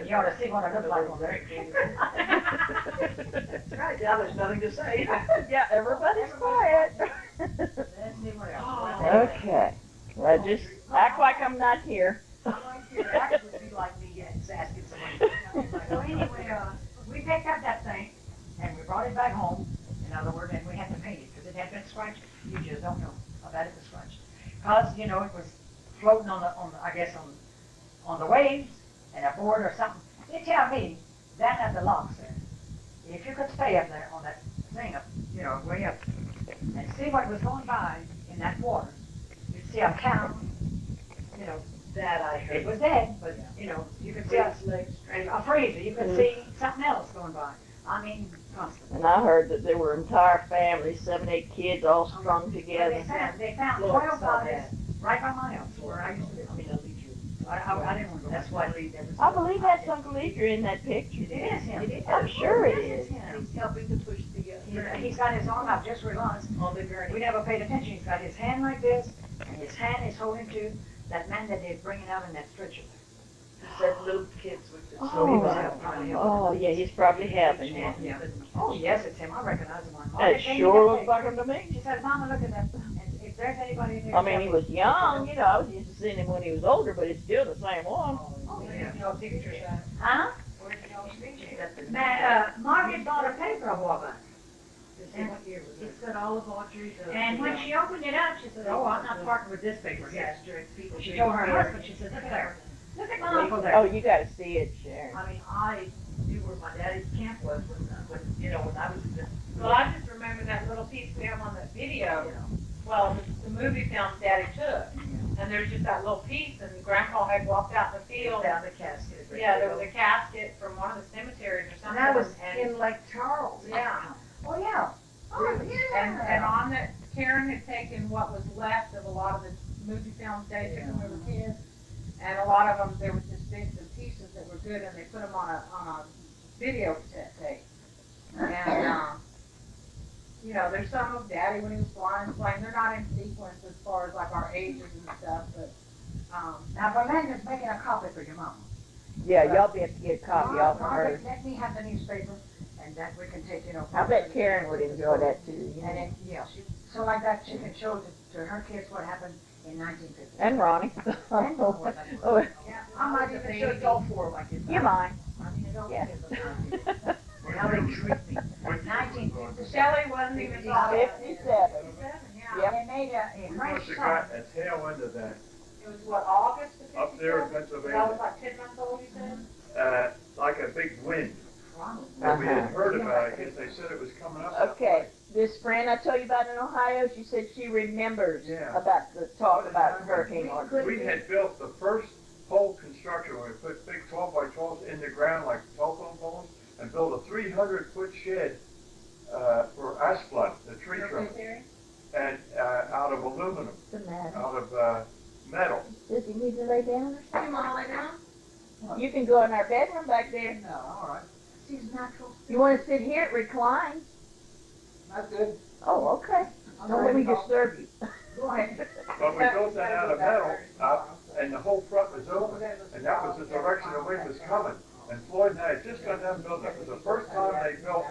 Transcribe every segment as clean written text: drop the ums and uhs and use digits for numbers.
You ought to see what I look like on there. That's right, now there's nothing to say. Yeah, everybody's quiet. Let's see what else. Okay. Well, just act like I'm not here. That would be like me asking someone. So anyway, we picked up that thing and we brought it back home. In other words, and we had to paint it because it had been scratched. You just don't know how bad it was scratched. Because, you know, it was floating on the I guess on the waves and a board or something. They tell me that at the locks there. If you could stay up there on that thing up, you know, way up and see what was going by in that water, you'd see a cow, you know, That I heard. it was dead, but, you know, you could see a freezer, you could see something else going by. I mean, constantly. And I heard that there were entire families, 7, 8 kids all strung But together. they found 12 bodies right by my house where I used to live. I mean, I'll leave you. I didn't want to go. That's why I leave everything. I believe that's Uncle Leader in that picture. It is him. I'm sure it is. And he's helping to push the, He's got his arm up, just realized. on the gurney. We never paid attention. He's got his hand like this, and his hand is holding to that man that they're bringing out in that stretcher. He said little kids with it. So he Oh, was helping. oh, yeah, he's probably helping Yeah. him. Yeah. Oh, yes, it's him. I recognize him. That sure looks like him to me. She said, Mama, look at that. And if there's anybody in there. I mean, he was young, you know, I was used to seeing him when he was older, but it's still the same one. Oh, Yeah. yeah. No pictures. Huh? Where's y'all's picture? Margaret bought a paper a while back. And what year was it? It's got all of Audrey's. And when she opened it up, she said, oh, I'm not parting with this paper here. People. She told her husband, she said, look at there. Look at my uncle there. Oh, you gotta see it, Sharon. I mean, I knew where my daddy's camp was when you know, when I was in the. Well, I just remember that little piece we have on that video. You know. Well, the movie film Daddy took, and there's just that little piece, and Grandpa had walked out in the field. Down the casket. Yeah, there was a casket from one of the cemeteries or And something. that was and, in Lake Charles. Yeah. Oh, yeah. Oh, yeah. and on that, Karen had taken what was left of a lot of the movie films Daddy took when we were kids, and a lot of them there was just bits and pieces that were good, and they put them on a video cassette tape. And you know, there's some of Daddy when he was flying and playing. They're not in sequence as far as like our ages and stuff, but Now, Belinda's making a copy for your mama. Yeah, y'all be able to get a copy off of Margaret, hers. let me have the newspaper, and that we can take, you know. I bet Karen would enjoy that too, you And know. it, yeah, so like that, she can show to her kids what happened in 1950. And Ronnie. And Oh, Yeah, I might even show you all four like you mind? Yeah. Yes. How they treat me. 1957. Shelley wasn't even talking. 57. Yeah. Yep. They made a We nice must have song. got a tail end of that It was what, August of 57? up there in I was Pennsylvania, like 10 months old, you said? like a big wind. And we had heard about it, I guess they said it was coming up. that Okay, way. this friend I told you about in Ohio, she said she remembers Yeah. about the talk about Hurricane Audrey. We had built the first pole construction, where we put big 12 by 12s in the ground like telephone poles, and built a 300-foot shed for asphalt, the tree trunk, and out of aluminum, What's the matter? out of metal. Does he need to lay down or You want to lay down? something? You can go in our bedroom back there. No, all right. She's natural. You want to sit here? It reclines. That's good. Oh, okay. Don't let me disturb you. Go ahead. But we built that out of metal, and the whole front was open, and that was the direction the wind was coming. And Floyd and I had just got done building it. It was the first time they built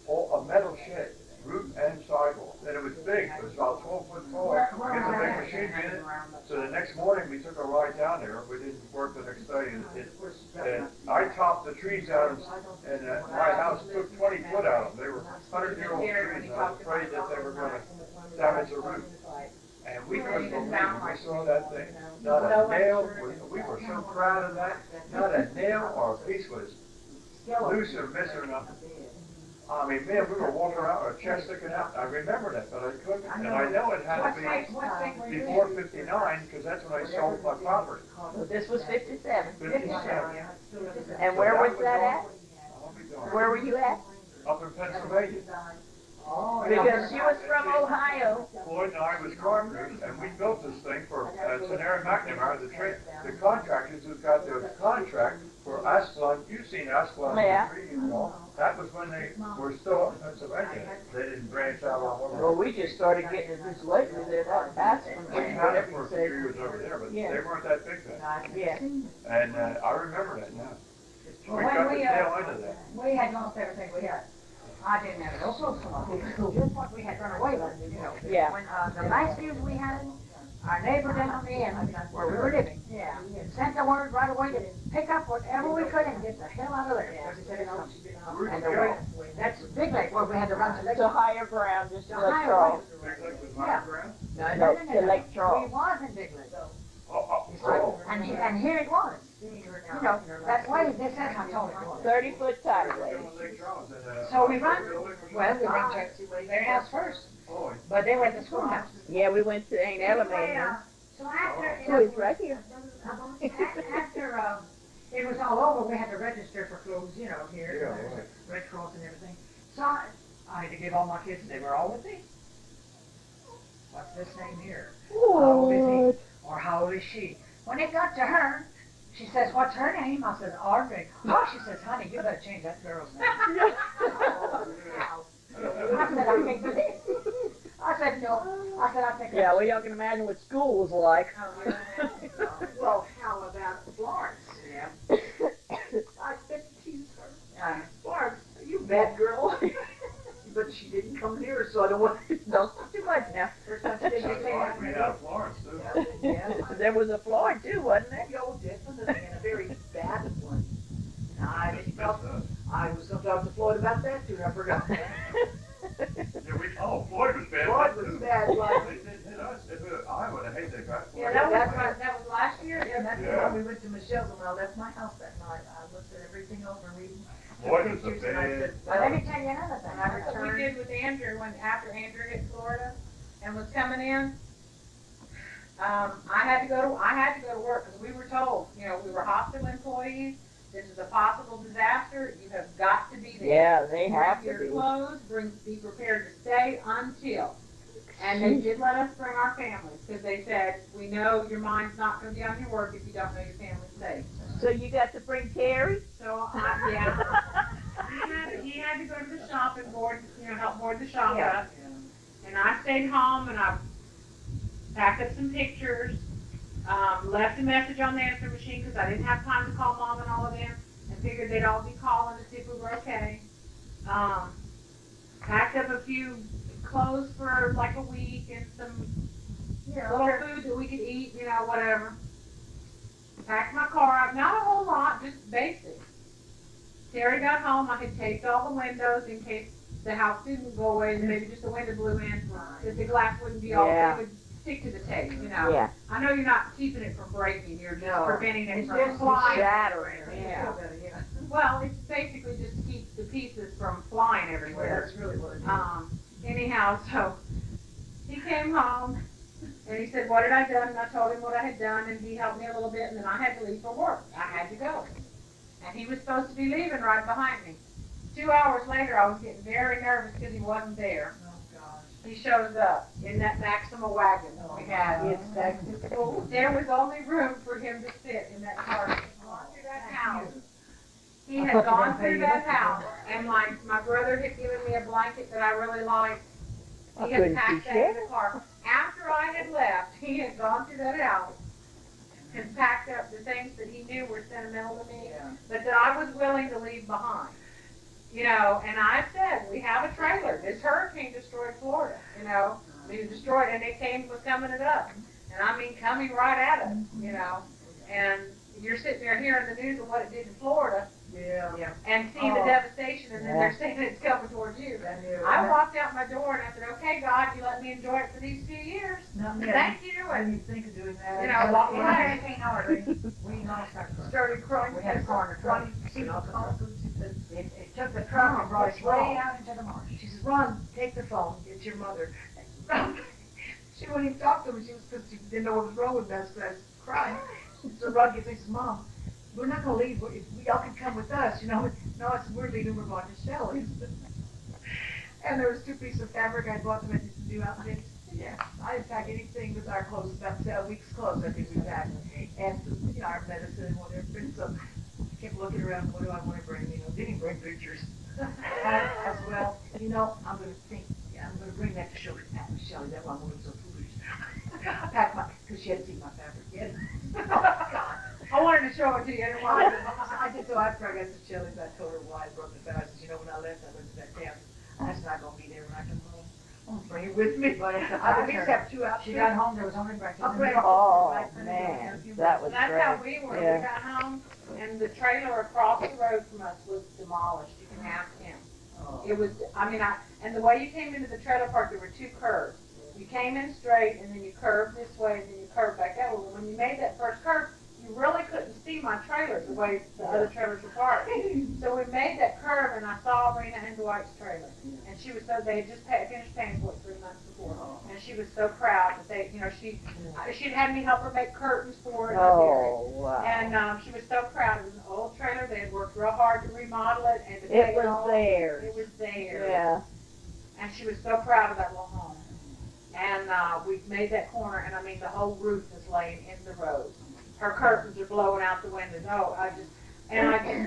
a metal shed, roof and sidewall. And it was big, it was about 12 foot tall. We had the big machine in it. So the next morning, we took a ride down there. We didn't work the next day. And I topped the trees out, and my house took 20 foot out of them. They were 100-year-old trees, and I was afraid that they were going to damage the roof. And we couldn't believe when we saw that thing. Not a nail, we were so proud of that. Not a nail or a piece was loose or missing or nothing. I mean, man, we were walking around with our chest sticking out. I remember that, but I couldn't. And I know it had to be before 59, because that's when I sold my property. So this was 57. 57. And where was that at? I'll be darned. Where were you at? Up in Pennsylvania. Because she was from Ohio. Floyd and I was carpenters, and we built this thing for Tenera McNamara, the contractors who got the contract for Ascalon. You've seen Ascalon, Yeah. That was when they were still in Pennsylvania. They didn't branch out all over. Well, we just started getting it this lately. They're not asking We had it for a few say. years over there, but Yeah. they weren't that big then. Yeah. And I remember that now. We got the tail end of that. We had lost everything we had. I didn't have no clothes from our just what we had run away with, you know. Yeah. When, the last few we had, our neighbor down the end, where we were living, sent the word right away to pick up whatever we could and get the hell out of there. Because he said, and the way, that's Big Lake, where we had to run to Lake. To higher ground, just to The Lake higher Charles. Big Lake was Yeah. higher ground? No, to Lake Charles. We was in Big Lake. Oh. And here it was. You know, that way, this is how tall it was. 30-foot tidal wave. So we run, well, we run to their house first, but they went to schoolhouse. Yeah, we went to Aunt Elevator. So after, Oh, it's right here. after, it was all over, we had to register for clothes, you know, here, Yeah, right. Red Cross and everything. So I had to give all my kids, they were all with me. What's this name here? How old is he? Or how old is she? When it got to her, she says, what's her name? I said, Audrey. Oh, she says, honey, you better change that girl's name. I said, I can't do it. I said, no. I said, I think. Yeah, well, y'all can imagine what school was like. Well, how about Florence? Yeah. I said to tease her. Florence, are you a bad girl? But she didn't come near, so I don't want to. Don't talk too much now. First time she did That's say like that. me out of Florence, too. There was a Floyd too, wasn't there? Oh, definitely, and a very bad one. I didn't Missed talk, us. I was gonna talk to Floyd about that too, I forgot. Floyd was bad. Floyd was bad, like. They did hit us. I would have hated that guy. Yeah, that was last year. Yeah, that's Yeah. why we went to Michelle's and I left my house that night. I looked at everything over, we. Floyd was a pictures, and I bad. said, But let me tell you another thing. That's what we did with Andrew after Andrew hit Florida and was coming in. I had to go to work because we were told, you know, we were hospital employees. This is a possible disaster. You have got to be there. Yeah, they have to Bring your be. clothes, be prepared to stay until. And they did let us bring our families because they said, we know your mind's not going to be on your work if you don't know your family's safe. So you got to bring Terry? So, he had to go to the shop and help board the shop up. And I stayed home and I packed up some pictures, left a message on the answer machine because I didn't have time to call Mom and all of them and figured they'd all be calling to see if we were okay. Packed up a few clothes for like a week and some little food that we could eat, you know, whatever. Packed my car up, not a whole lot, just basic. Terry got home, I had taped all the windows in case the house didn't go away, and maybe just the window blew in, that the glass wouldn't be all, Yeah. it would stick to the tape, you know. Yeah. I know you're not keeping it from breaking, you're just No. preventing it It's from just flying. shattering. Yeah. Well, it's basically just to keep the pieces from flying everywhere. That's really what it is. Anyhow, so he came home and he said, what had I done? And I told him what I had done and he helped me a little bit and then I had to leave for work. I had to go. And he was supposed to be leaving right behind me. 2 hours later, I was getting very nervous because he wasn't there. Oh, gosh. He shows up in that Maxima wagon we had. It's that full. There was only room for him to sit in that car. Gone through that house. He had gone through that house, and my brother had given me a blanket that I really liked. I He had couldn't packed see that in the car. After I had left, he had gone through that house and packed up the things that he knew were sentimental to me, but that I was willing to leave behind. You know, and I said, we have a trailer. This hurricane destroyed Florida, you know. It was destroyed, and it was coming it up. And I mean, coming right at us, you know. And you're sitting there hearing the news of what it did in Florida Yeah. and seeing the devastation, and then they're saying it's coming towards you. I walked out my door and I said, okay, God, you let me enjoy it for these few years. Thank you. When And you think of doing that. You know, walk In away. Hurricane Harvey, we lost our truck. Started crying. We had a car in the truck. She called and she said, It took the truck and brought us way out into the marsh. she says, Ron, take the phone, get your mother. She wouldn't even talk to me, because she didn't know what was wrong with us, so I was crying. So Ron gets me, says, Mom, we're not gonna leave, y'all can come with us, you know. No, I said, we're leaving, we're going to Shelley's. And there was 2 pieces of fabric, I bought them at this new outfit. Yeah, I didn't pack anything with our clothes, about a week's clothes I think we packed. And, you know, our medicine and whatever, and so I kept looking around, what do I wanna bring, you know, didn't bring pictures. As well, you know, I'm gonna bring that to Shelley, that one was so foolish. I packed because she hadn't seen my fabric yet. Oh, God. I wanted to show it to you. I didn't want to. I did too. After I got to Chili's, I told her why I broke the fast. I said, you know, when I left, I went to that camp. That's not gonna be there when I come home. I'm bring it with me. But it's a I at least factor. have 2 out She there. got home, there was only breakfast. I'll bring it. Oh, man, that was That's great. how we were. We Yeah. got home, and the trailer across the road from us was demolished. You can ask him. It was, and the way you came into the trailer park, there were 2 curves. You came in straight, and then you curved this way, and then you curved back that way. When you made that first curve, you really couldn't see my trailer the way the other trailers were parked. So we made that curve, and I saw Rena and Dwight's trailer. And she was so, they had just finished paying for it 3 months before. And she was so proud that they, she'd had me help her make curtains for it. Oh, wow. And she was so proud. It was an old trailer. They had worked real hard to remodel it and to It take was all. theirs. It was there. Yeah. And she was so proud of that little home. And we made that corner, and the whole roof is laying in the road. Her curtains are blowing out the windows. Oh,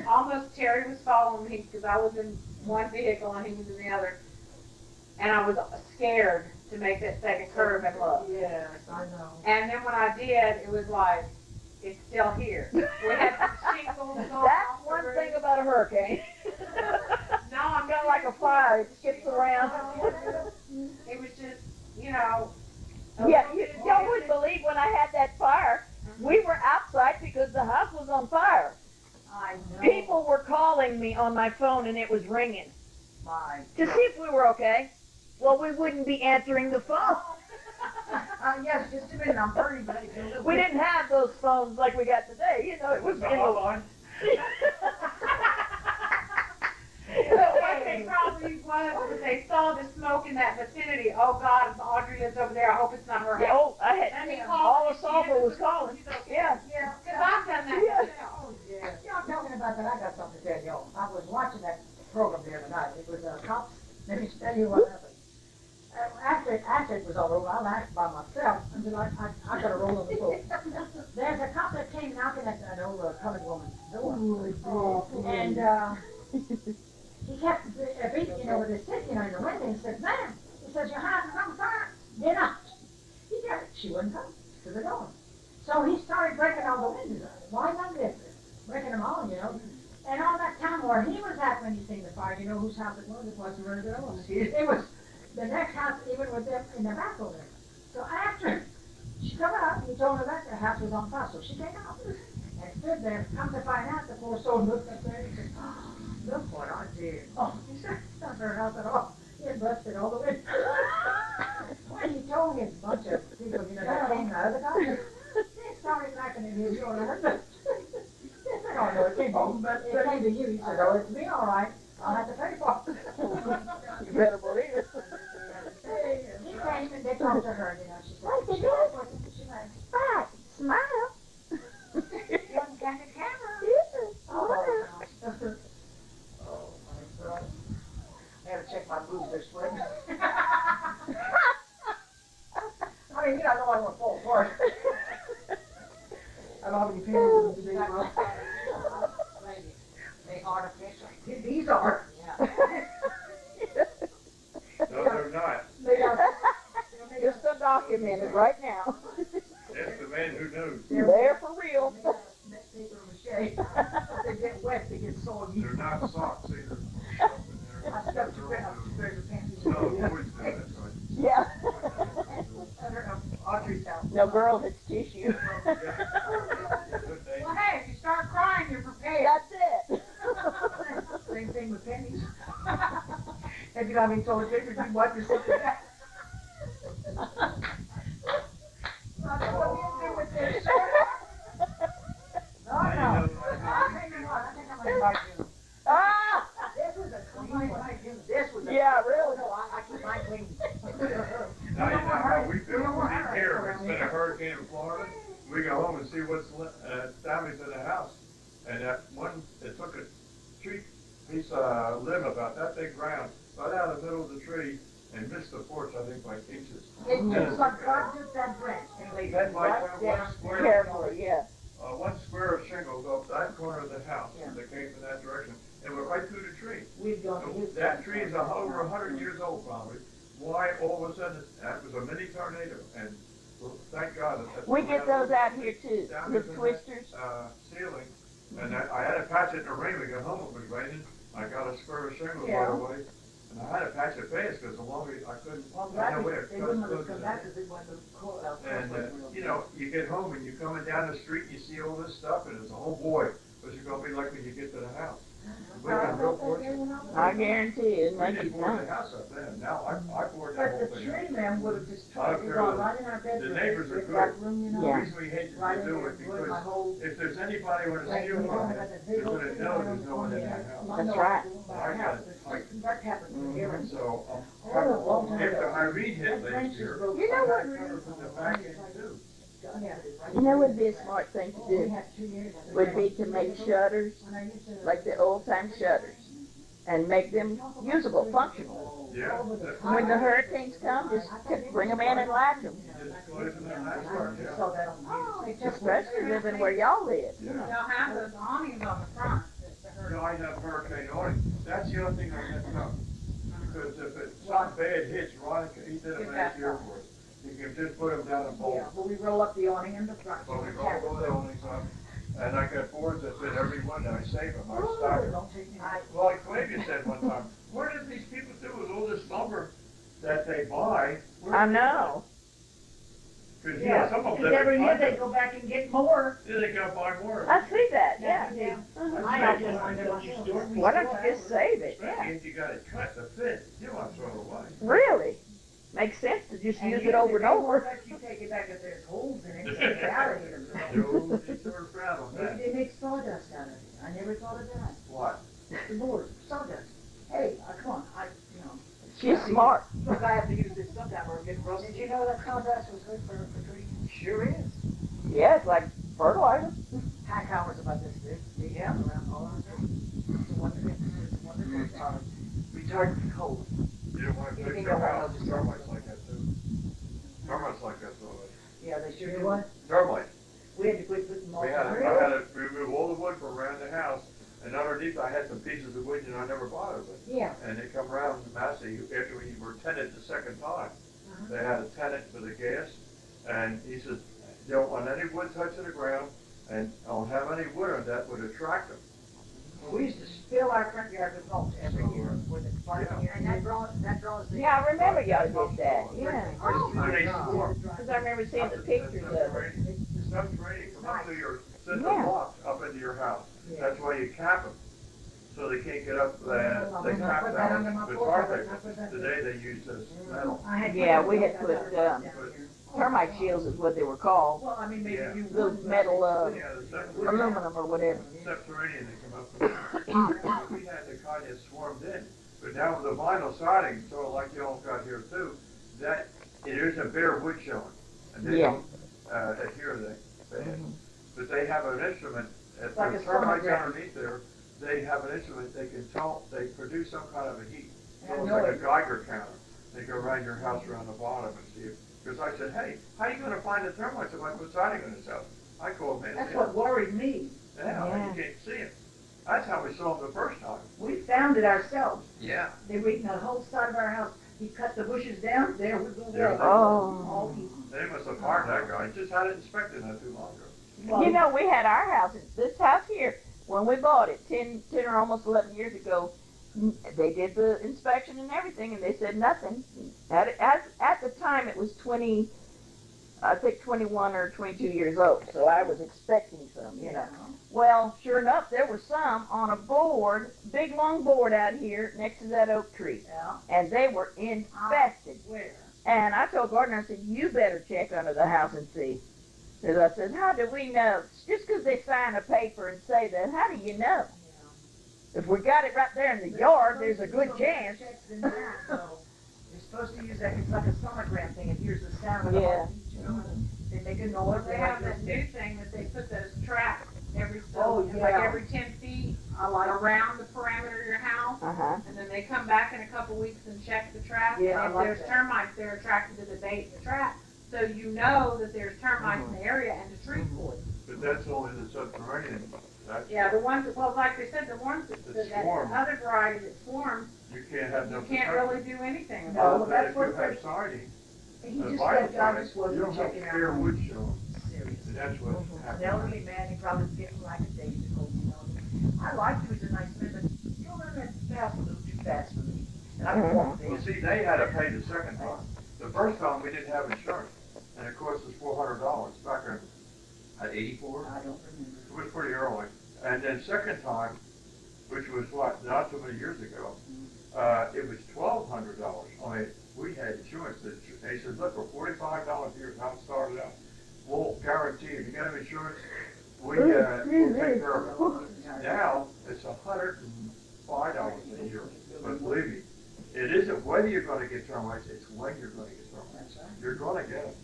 almost Terry was following me because I was in one vehicle and he was in the other. And I was scared to make that second curve and look. Yes, I know. And then when I did, it was like, it's still here. We had some shingles going That's off the one roof. thing about a hurricane. No, I'm Kind of like a fire, it skips around. It was just, Yeah, y'all wouldn't believe when I had that fire, we were outside because the house was on fire. I know. People were calling me on my phone and it was ringing My. to see if we were okay. Well, we wouldn't be answering the phone. Yes, just a minute, I'm hurrying, but We didn't have those phones like we got today. It was in the Hotline. What they probably was they saw the smoke in that vicinity. Oh God, Audrey lives over there. I hope it's not her Yeah, house. oh, I had all the sulfur was calling. Yeah. Yeah. Because I've done that Yeah. myself. Oh, yeah. Y'all talking about that, I got something to tell y'all. I was watching that program the other night. It was cops. Let me tell you what happened. After it was all over, I laughed by myself until I got to roll on the floor. There's a cop that came knocking at an old colored woman's door. And he kept beating, with his stick, in the window and said, ma'am, he says, your house is on fire. Get out. She wouldn't come to the door. So he started breaking all the windows out. Why not this? Breaking them all, And all that time where he was at when he seen the fire, whose house it was? It wasn't really girls. It was the next house, even with them in the back over there. So after she come out, he told her that the house was on fire. So she came out and stood there. Come to find out, the poor soul looked up there and said, oh, look what I did. Oh, he said, it's not her house at all. He had busted all the way. When he told his bunch of people, that came out of the doctor, they started laughing at him, I don't know, it came home, but it came to you. He said, oh, it's me, all right. I'll have to pay for it. You better believe it. He came and they talked to her, she said, Right, they did. she went, Right, smile. you haven't got the camera. Oh, Oh, my God. I gotta check my boobs, they're sweating. I mean, I know I want to fall apart. I don't have any pants in today, bro. They artificial. These are. Yeah. No, they're not. They are. just so documented right now. It's the man who knows. They're for real. Paper mache. If they get wet, they get soggy. They're not socks either. I stuck two pairs of pants. No, boys do, that's right. Yeah. Under Audrey's house. No, girls, it's tissue. Good day. Well, hey, if you start crying, you're prepared. That's it. Same thing with pennies. If you don't have any toilet paper, you wipe yourself with that. What do you do with this? No, no. I think I'm gonna invite you. Ah! This was a clean one. This was a Yeah, really. No, I keep mine clean. Now you know how we feel when we hear it's been a hurricane in Florida. We go home and see what's damage to the house. And that one, it took a tree piece of limb about that big round, right out of the middle of the tree, and missed the porch, I think, by inches. It was like God took that branch and laid That it might right one down. square, Carefully, yeah. one square of shingles off that corner of the house that came in that direction. It went right through the tree. We've gone to his. That tree is over 100 years old probably. Why all of a sudden, that was a mini tornado, and Well, thank God. We get those out here too, Down little in that, twisters. Ceiling, and I had to patch it in the rain. We got home, it was raining. I got a spur of shingles right away, and I had to patch it fast because the longer I couldn't, Well, I had no way to they cut wouldn't let us close come it. back because they wanted to call out. And, you know, you get home and you're coming down the street, you see all this stuff, and it's, oh boy, what's it gonna be like when you get to the house? We got real fortunate. I guarantee you, it We make you didn't board think. the house up then, now I board that But whole the thing tree up. man would have just I don't totally care gone what- right in our bedroom. neighbors are We've good. got room, you know. The Yeah. reason we hate Right to in do there, it put my because whole. if there's anybody with a Like, steel you know, on got it, that they're big old gonna tree know right there's on no one in the that corner. house. I That's know right. it's by I our got house. it. It's- That happened to me every. So, Oh, long time if the ago. Irene hit That last branch year, just broke. You know what? I covered from the back end too. Yeah. You know what would be a smart thing to We do? had 2 years. Would be to make shutters, When I used to- like the old time shutters, and make them usable, functional. Yeah. When the hurricanes come, just bring them in and latch them. Just close them in that part, I yeah. saw that on Oh, YouTube. Especially living where y'all live. Yeah. They'll have those awnings on the front. That's the hurricane. No, I have hurricane awning. That's the other thing I didn't know. Because if it's something bad hits, Ron, he did it last year for us. You can just put them down and bolt. Yeah, but we roll up the awning in the front. So we roll all the awnings up, and I got boards that fit every one, and I save them, I stack them. Don't take me. Well, like Flavia said one time, what did these people do with all this lumber that they buy? Where I do they know. Because, you know, some of them Because every year live they in go back and get more. Yeah, they gotta buy more. I see that, yeah. I I have saved just mine. myself. Why don't you just save it, yeah. Especially if you got it cut to fit, you don't want to throw it away. Really? Makes sense to just use it over and over. You take it back if there's holes in it, so get out of here. No, it's sort of proud on Maybe that. they make sawdust out of it. I never thought of that. What? The board, sawdust. Hey, come on, She's smart. look, I have to use this sometime or get roasted. Did you know that sawdust was good for trees? Sure is. Yeah, it's like fertilizer. Pack hours about this big house around all our trees. It's a wonderful, retardant for cold. You don't want to You take think their about house, those termites like that too. Termites like that too. Yeah, they sure do. What? Termites. We had to quit putting I mulch had on to it. remove all the wood from around the house, and underneath I had some pieces of wood, and I never bothered with. Yeah. And they come around Massey, after we were tenanted the second time, they had a tenant for the gas, and he says, you don't want any wood touching the ground, and don't have any wood on that would attract them. We used to fill our front yard with mulch every year with the parking Yeah. here, and that draws the. Yeah, I remember y'all did that, yeah. When they storm. Because I remember seeing the pictures of it. The stuff's ready to come up to your cinder Yeah. blocks up into your house. Yeah. That's why you cap them, so they can't get up, they cap Put that under them my with porch. tar I put paper. that- Today they use this metal. Yeah, we had put, termite shields is what they were called. Well, I mean, maybe Yeah. you. Those metal, Yeah, the subterranean, aluminum or whatever. subterranean they come up with. We had the kind that swarmed in, but now with the vinyl siding, sort of like y'all got here too, that, there's a bare wood showing. And they Yeah. don't adhere to that. But they have an instrument, if Like there's a termites sonograph. underneath there, they have an instrument, they can tell, they produce some kind of a heat. I So it's know like a it. Geiger counter. They go around your house around the bottom and see if, because I said, hey, how you gonna find the termites if I put siding on this house? I called them, That's what worried me. yeah, Yeah. you can't see it. That's how we saw them the first time. We found it ourselves. Yeah. They were eating the whole side of our house. He cut the bushes down, there we go. There they go. All eaten. They must have fired that guy, he just had it inspected not too long ago. Well, You know, we had our house, this house here, when we bought it 10 or almost 11 years ago, they did the inspection and everything, and they said nothing. At the time, it was 21 or 22 years old, so I was expecting some, you know. Well, sure enough, there were some on a board, big long board out here next to that oak tree, Yeah. and they were infested. Where? And I told Gardner, I said, you better check under the house and see. Because I said, how do we know? Just because they sign a paper and say that, how do you know? If we got it right there in the yard, there's a good chance. Checks in that, so you're supposed to use that, it's like a sonogram thing, it hears the sound of the Yeah. heartbeat, you know? They make a Well, noise. they have that new thing that they put those traps every Oh, so, like yeah. every 10 feet I like around the parameter of your house. Uh-huh. And then they come back in a couple weeks and check the trap. Yeah, I And if like there's that. termites, they're attracted to the bait in the trap. So you know that there's termites in the area and to treat for it. But that's only the subterranean, that's, Yeah, the ones, that, well, like they said, the ones that swarm. other variety that swarms, you can't have no you can't protection. really do anything No, about well, But that's if what you have siding, He The just vital left, I part, just you wasn't don't have checking clear out. wood showing, Serious. and that's what An happened. elderly man, he probably was getting like a daisy cold, you know. I liked him, he was a nice man, but you know, that passed a little too fast for me. And I walked Well, in. see, they had to pay the second time. The first time, we didn't have insurance, and it cost us $400 back in, at 84. I don't remember. It was pretty early. And then second time, which was what, not so many years ago, it was $1,200. I mean, we had insurance. They said, look, for $45 a year, how it started out, we'll guarantee if you got insurance, we'll take care of it. Now, it's $105 a year. But believe me, it isn't whether you're gonna get termites, it's when you're gonna get termites. That's right. You're gonna get them.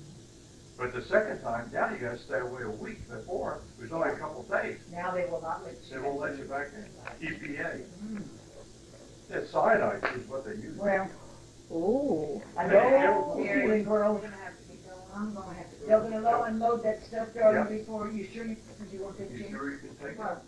But the second time, now you gotta stay away a week. Before, it was only a couple of days. Now they will not let you. They won't let you back in. EPA. Yeah, cyanide is what they use. Well, Ooh. I And know, it- healing girl, We're gonna have to keep going. I'm gonna have to, they're gonna unload that stuff, darling, Yeah. before, you sure you want to You take sure you can take it? Well,